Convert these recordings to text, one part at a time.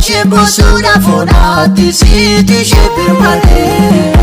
bashe bosuna fonati siti shepirmate.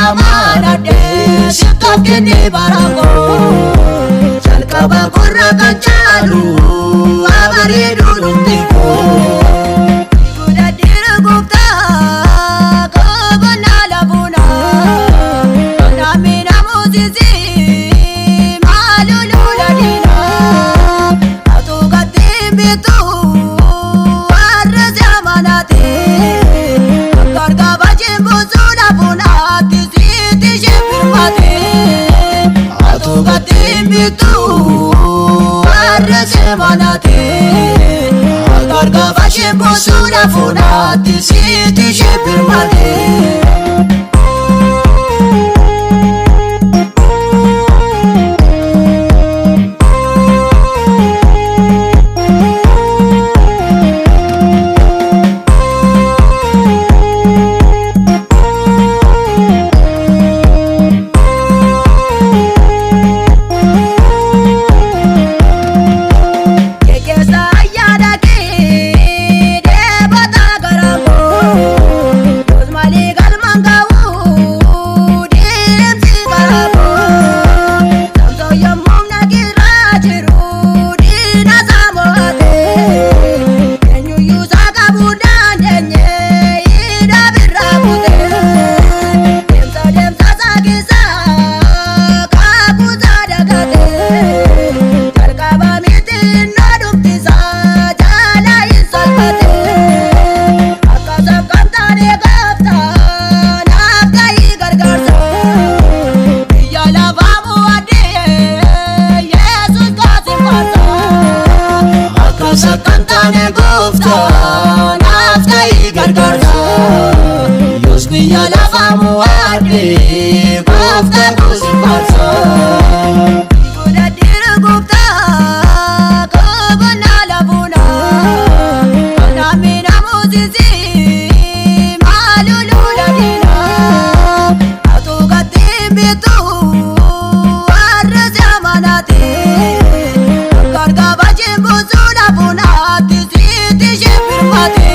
Amana de sitop kene barako jalkaba korra kanchalu abare dulundiko buda dira gupta ko banala buna namina muzizi malulu ladina atu gatimbitu arze amanate karga bajimbu suna buna atu gatimbitu arrese manate karga bashe bosuna fonati siti shepirmate. Sakantane gofta naftai gargarta yosni yala famu ade gofta kusifarsa buda dira gofta ko banala buna namina muzizi malulu ladina atu gatimbitu arze amanate karga bajimbu fonati siti shepirmate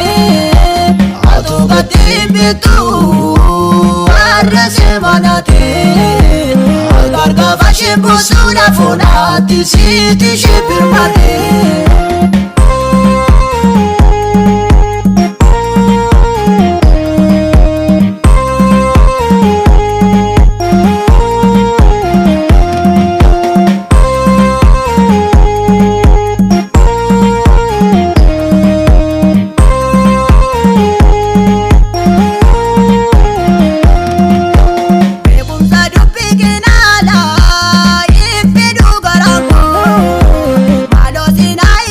atu gatimbitu arrese manate karga bashe bosuna fonati siti shepirmate. Malo sinai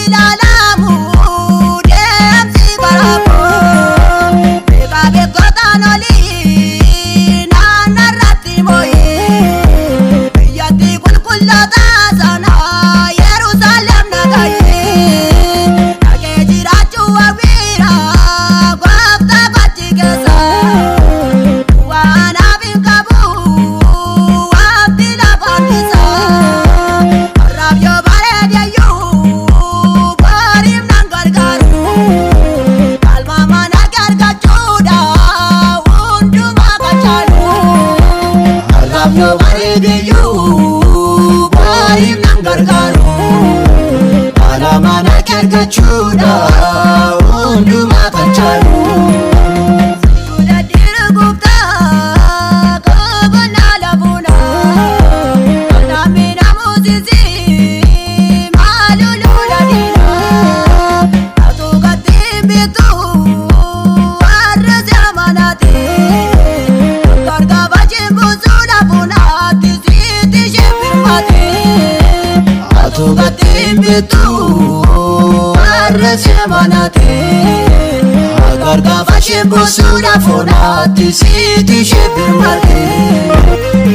Yo bareedeeyyuu baay'ee nan gargaaru Alamana kergachuudha hundumaa kan caalu Arrasiamanate Agarga fashe bosura fonati siti shebirmate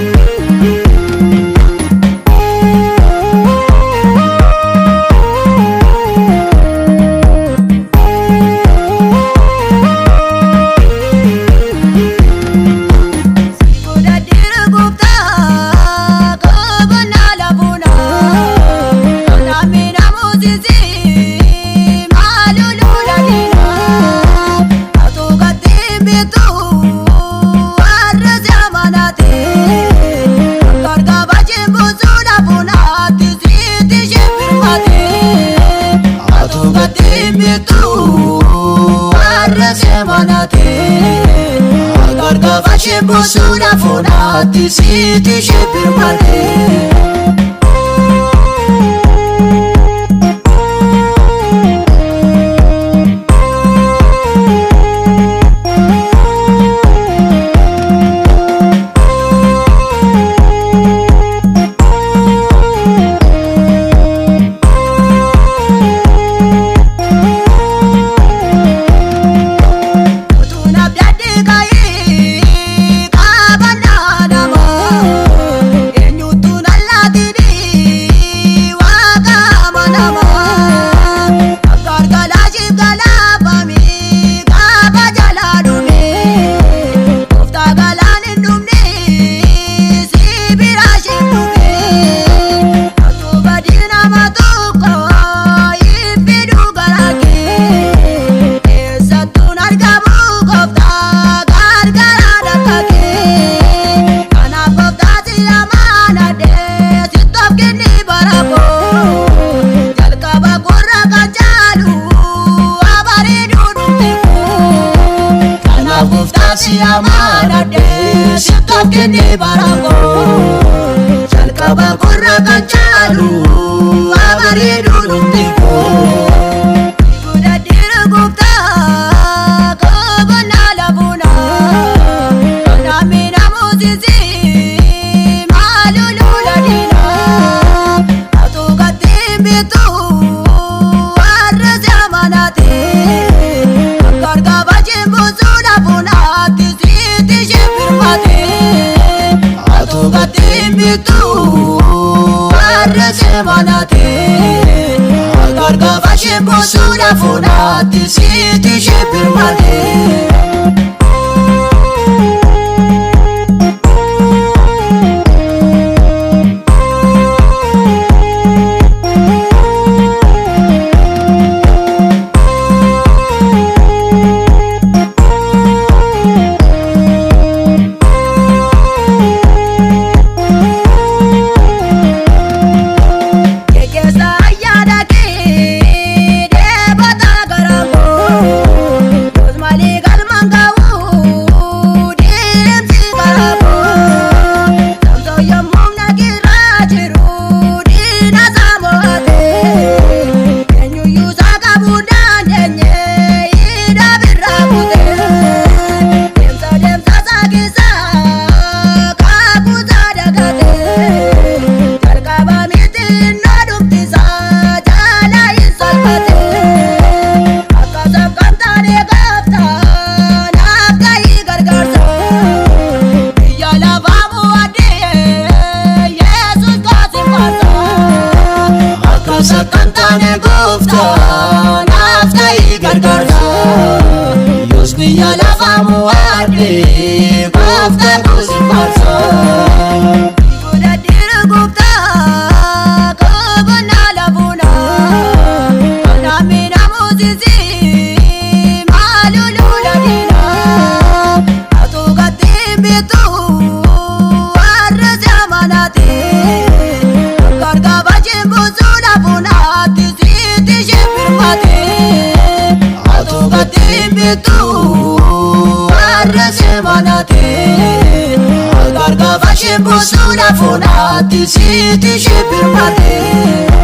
Agarga fashe bosura fonati siti shebirmate Amanade sikap kene barango Jalkaba kurra kan caalu Abareedu lumtiko Ibuda dira gupta Kobana labuna Namina muzisi Malulu ladina Atu gatim bitu Arrasi amanate Akarga bajim buzuna puna Bitu arrasiamanate Agarga fashe bosura fonati siti shebirmate Sakantane gofta naftai gargarta Yosni yala famu ade gofta kusi farsa Ibuda dira gofta kobana labuna Namina muzisi malulu ladina Atu gatim bitu arrasi bosona fonaatti sitti shibbirmadhe.